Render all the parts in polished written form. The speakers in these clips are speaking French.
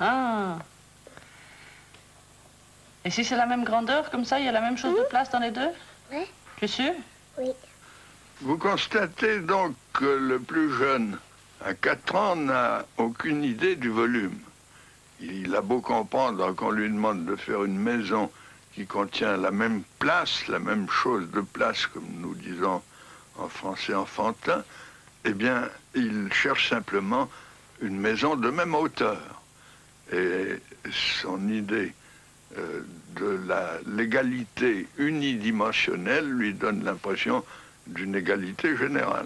Ah. Et si c'est la même grandeur, comme ça, il y a la même chose de place dans les deux? Oui. Tu es sûr? Oui. Vous constatez donc que le plus jeune, à 4 ans, n'a aucune idée du volume. Il a beau comprendre qu'on lui demande de faire une maison qui contient la même place, la même chose de place, comme nous disons en français enfantin, eh bien, il cherche simplement une maison de même hauteur. Et son idée de l'égalité unidimensionnelle lui donne l'impression d'une égalité générale.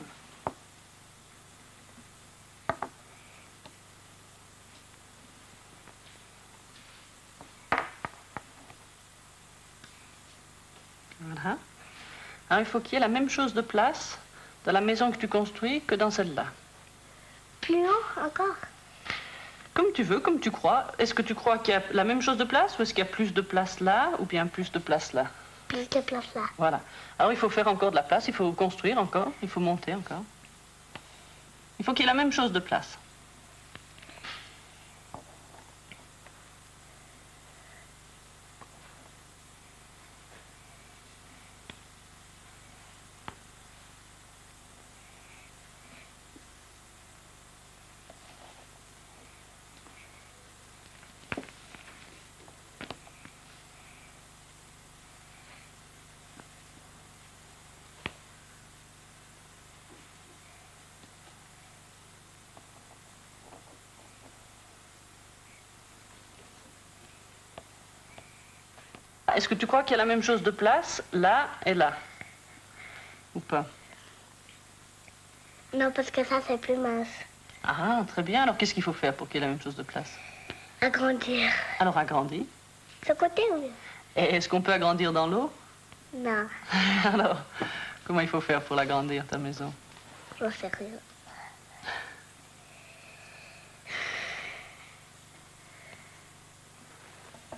Voilà. Alors, il faut qu'il y ait la même chose de place dans la maison que tu construis que dans celle-là. Plus haut encore? Comme tu veux, comme tu crois. Est-ce que tu crois qu'il y a la même chose de place ou est-ce qu'il y a plus de place là ou bien plus de place là? Plus de place là. Voilà. Alors, il faut faire encore de la place, il faut construire encore, il faut monter encore. Il faut qu'il y ait la même chose de place. Est-ce que tu crois qu'il y a la même chose de place là et là? Ou pas? Non, parce que ça, c'est plus mince. Ah, très bien. Alors, qu'est-ce qu'il faut faire pour qu'il y ait la même chose de place? Agrandir. Alors, agrandir. Ce côté, oui. Et est-ce qu'on peut agrandir dans l'eau? Non, Alors, comment il faut faire pour l'agrandir, ta maison? j'en sais rien.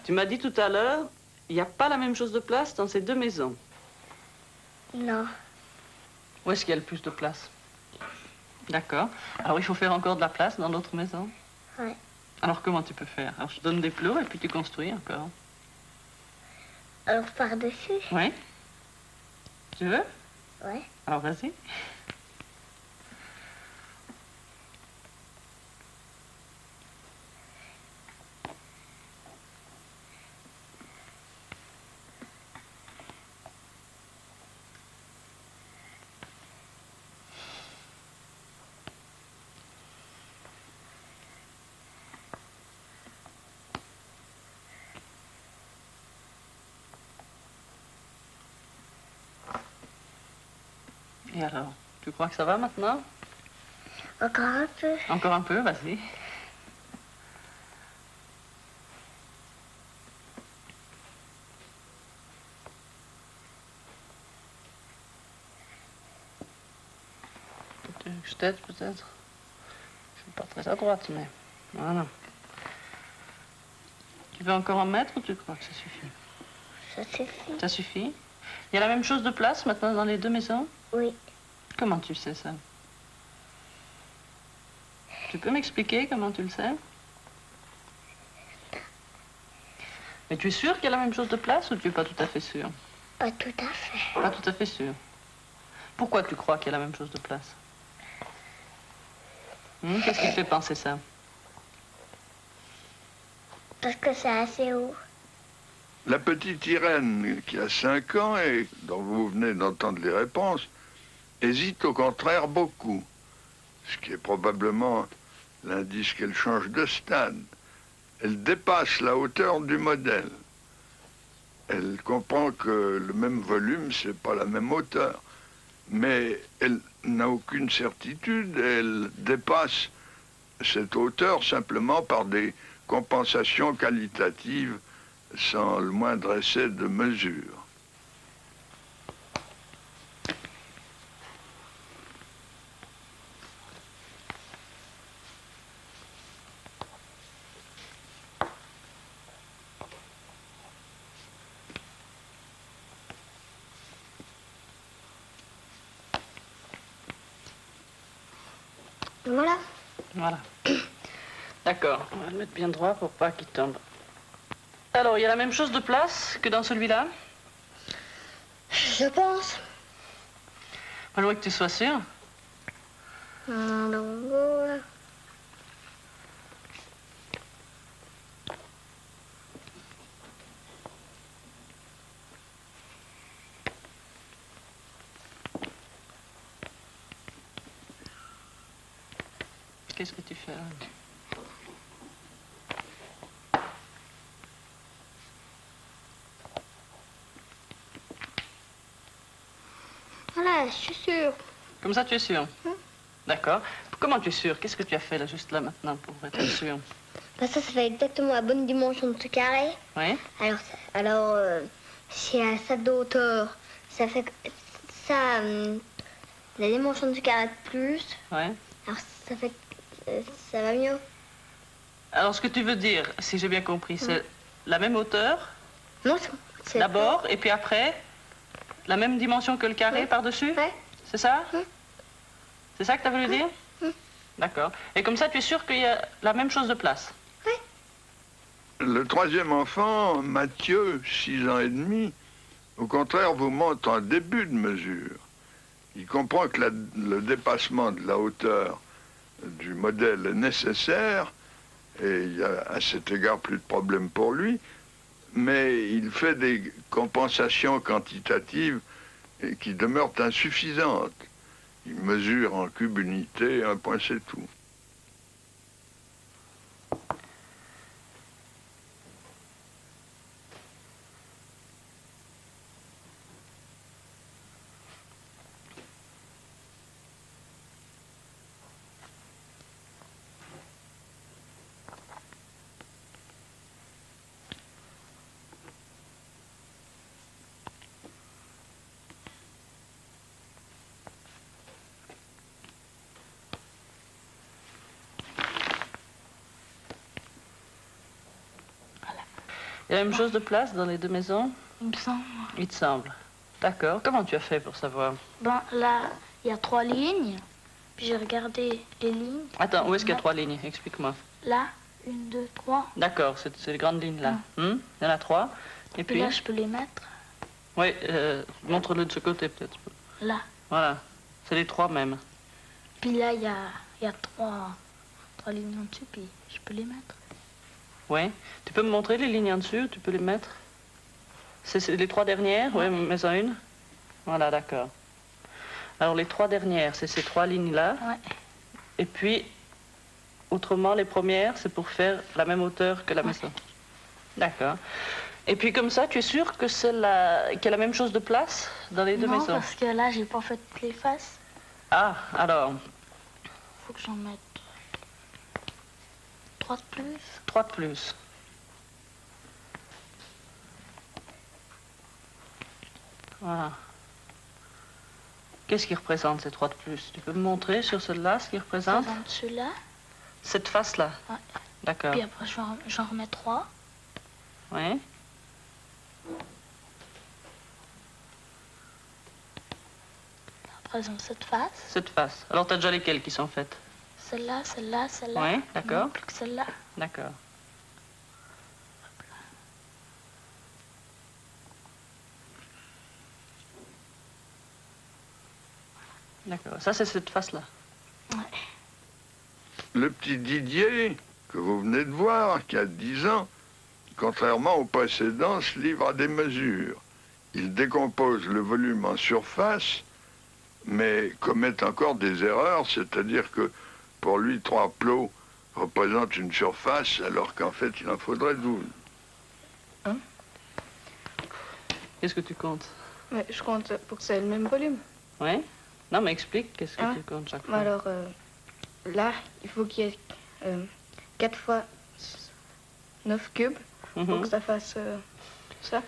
Tu m'as dit tout à l'heure, il n'y a pas la même chose de place dans ces deux maisons. Non. Où est-ce qu'il y a le plus de place? D'accord. Alors, il faut faire encore de la place dans l'autre maison? Ouais. Alors, comment tu peux faire? Alors, je te donne des plots et puis tu construis encore. Alors, par-dessus? Oui? Tu veux? Ouais. Alors, vas-y. Et alors, tu crois que ça va maintenant? Encore un peu. Encore un peu, vas-y. Je t'aide peut-être. Je suis pas très à droite, mais voilà. Tu veux encore en mettre ou tu crois que ça suffit? Ça suffit. Ça suffit? Il y a la même chose de place maintenant dans les deux maisons? Oui. Comment tu sais ça? Tu peux m'expliquer comment tu le sais? Mais tu es sûr qu'il y a la même chose de place ou tu es pas tout à fait sûr? Pas tout à fait. Pas tout à fait sûr. Pourquoi tu crois qu'il y a la même chose de place? Qu'est-ce qui te fait penser ça? Parce que c'est assez haut. La petite Irène, qui a 5 ans et dont vous venez d'entendre les réponses, hésite au contraire beaucoup, ce qui est probablement l'indice qu'elle change de stade. Elle dépasse la hauteur du modèle. Elle comprend que le même volume, c'est pas la même hauteur. Mais elle n'a aucune certitude, elle dépasse cette hauteur simplement par des compensations qualitatives sans le moindre essai de mesure. Voilà. Voilà. D'accord, on va le mettre bien droit pour pas qu'il tombe. Alors, il y a la même chose de place que dans celui-là? Je pense. Moi, je voudrais que tu sois sûr. Alors, Qu'est-ce que tu fais là? voilà, je suis sûre. Comme ça, tu es sûr? D'accord. Comment tu es sûr? Qu'est-ce que tu as fait là, juste là, maintenant, pour être sûr? Bah ça fait exactement la bonne dimension de ce carré. Oui. Alors, si à ça de hauteur, ça fait que ça, la dimension du carré de plus. Oui. Alors ça fait ça va mieux. Alors, ce que tu veux dire, si j'ai bien compris, c'est la même hauteur, Non, c'est d'abord, et puis après, la même dimension que le carré par-dessus? Ouais. C'est ça? C'est ça que tu as voulu dire? D'accord. Et comme ça, tu es sûr qu'il y a la même chose de place? Le troisième enfant, Mathieu, 6 ans et demi, au contraire, vous montre un début de mesure. Il comprend que le dépassement de la hauteur du modèle est nécessaire, et il n'y a à cet égard plus de problème pour lui, mais il fait des compensations quantitatives qui demeurent insuffisantes. Il mesure en cube unité, un point c'est tout. Il y a la même chose de place dans les deux maisons? Il me semble. Il te semble. D'accord. Comment tu as fait pour savoir? Ben là, il y a 3 lignes. Puis j'ai regardé les lignes. Attends, où est-ce qu'il y a 3 lignes? Explique-moi. Là, 1, 2, 3. D'accord, c'est les grandes lignes là. Il y en a 3. Et Puis puis? là, je peux les mettre. Oui, montre-le de ce côté peut-être. Là. Voilà. C'est les 3 mêmes. Puis là, il y a 3 lignes en dessus. Puis je peux les mettre. Oui. Tu peux me montrer les lignes en dessus? Tu peux les mettre? C'est les 3 dernières? Oui, mets-en une. Voilà, d'accord. Alors, les 3 dernières, c'est ces 3 lignes-là. Ouais. Et puis, autrement, les premières, c'est pour faire la même hauteur que la maison. D'accord. Et puis, comme ça, tu es sûr que qu'il y a la même chose de place dans les deux non, maisons? parce que là, j'ai pas fait toutes les faces. Ah, alors, Faut que j'en mette 3 de plus. 3 de plus. Voilà. Qu'est-ce qui représente ces 3 de plus? Tu peux me montrer sur celle-là ce qui représente? Par exemple, celui-là. Cette face-là? Ouais. D'accord. Puis après, j'en remets 3. Oui. Après, exemple, cette face. Cette face. Alors, tu as déjà lesquelles qui sont faites? Celle-là, celle-là, celle-là. Oui, d'accord. Non, plus que celle-là. D'accord. D'accord. Ça, c'est cette face-là. Ouais. Le petit Didier, que vous venez de voir, qui a 10 ans, contrairement au précédent, se livre à des mesures. Il décompose le volume en surface, mais commet encore des erreurs, c'est-à-dire que pour lui, 3 plots représentent une surface, alors qu'en fait, il en faudrait 12. Qu'est-ce que tu comptes? Ouais, je compte pour que ça ait le même volume. Oui. Non, mais explique, qu'est-ce que Hein? tu comptes chaque fois? Alors, là, il faut qu'il y ait 4 fois 9 cubes pour que ça fasse ça.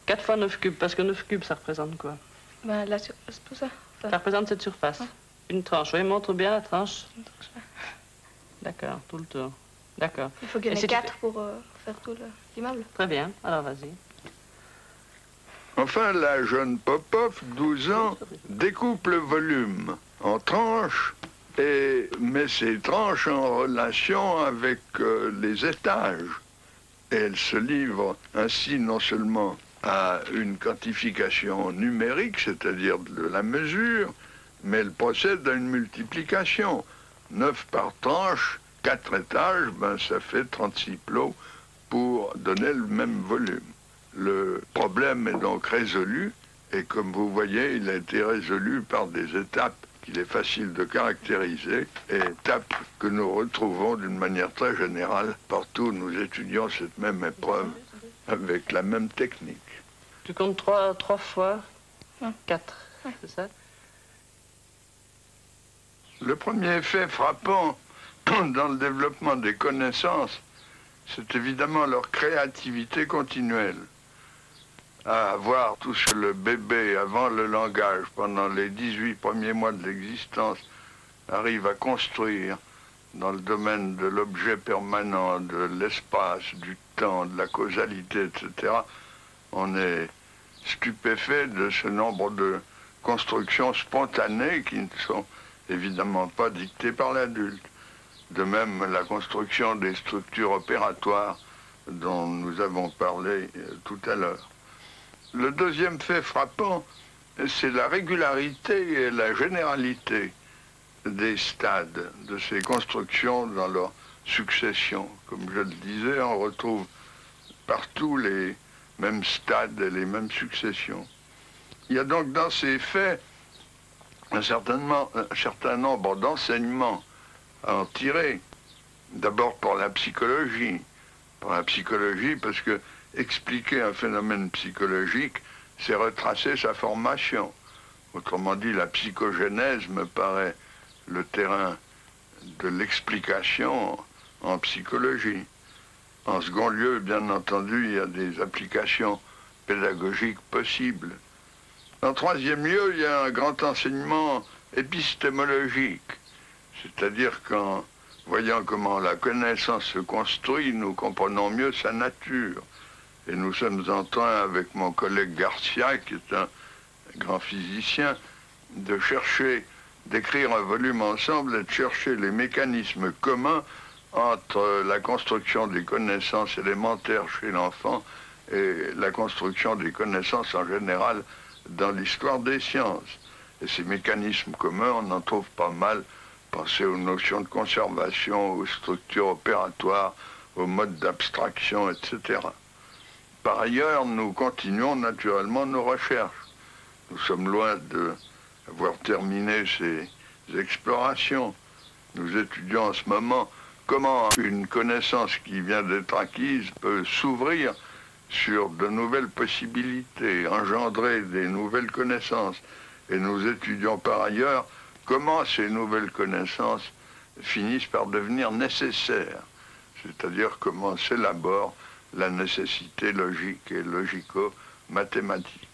4 fois 9 cubes, parce que 9 cubes, ça représente quoi? Ben, la surface, tout ça. Enfin, Ça représente cette surface. Ouais. Une tranche. Oui, montre bien la tranche. D'accord, tout le tour. D'accord. il faut qu'il y en Et ait si tu 4 pour faire tout l'immeuble. Très bien, alors vas-y. Enfin, la jeune Popov, 12 ans, découpe le volume en tranches met ces tranches en relation avec les étages. Et elle se livre ainsi non seulement à une quantification numérique, c'est-à-dire de la mesure, mais elle procède à une multiplication. 9 par tranche, 4 étages, ben ça fait 36 plots pour donner le même volume. Le problème est donc résolu, et comme vous voyez, il a été résolu par des étapes qu'il est facile de caractériser, et étapes que nous retrouvons d'une manière très générale partout où nous étudions cette même épreuve avec la même technique. Tu comptes 3 fois 4, c'est ça? Le premier fait frappant dans le développement des connaissances, c'est évidemment leur créativité continuelle. À voir tout ce que le bébé, avant le langage, pendant les 18 premiers mois de l'existence, arrive à construire dans le domaine de l'objet permanent, de l'espace, du temps, de la causalité, etc., on est stupéfait de ce nombre de constructions spontanées qui ne sont évidemment pas dictées par l'adulte. De même, la construction des structures opératoires dont nous avons parlé tout à l'heure. Le deuxième fait frappant, c'est la régularité et la généralité des stades de ces constructions dans leur succession. Comme je le disais, on retrouve partout les mêmes stades et les mêmes successions. Il y a donc dans ces faits un certain nombre d'enseignements à en tirer. D'abord pour la psychologie. Pour la psychologie parce que expliquer un phénomène psychologique, c'est retracer sa formation. Autrement dit, la psychogénèse me paraît le terrain de l'explication en psychologie. En second lieu, bien entendu, il y a des applications pédagogiques possibles. En troisième lieu, il y a un grand enseignement épistémologique, c'est-à-dire qu'en voyant comment la connaissance se construit, nous comprenons mieux sa nature. Et nous sommes en train, avec mon collègue Garcia, qui est un grand physicien, de chercher, d'écrire un volume ensemble et de chercher les mécanismes communs entre la construction des connaissances élémentaires chez l'enfant et la construction des connaissances en général dans l'histoire des sciences. Et ces mécanismes communs, on en trouve pas mal. Pensez aux notions de conservation, aux structures opératoires, aux modes d'abstraction, etc. Par ailleurs, nous continuons naturellement nos recherches. Nous sommes loin d'avoir terminé ces explorations. Nous étudions en ce moment comment une connaissance qui vient d'être acquise peut s'ouvrir sur de nouvelles possibilités, engendrer des nouvelles connaissances. Et nous étudions par ailleurs comment ces nouvelles connaissances finissent par devenir nécessaires, c'est-à-dire comment s'élabore la nécessité logique et logico-mathématique.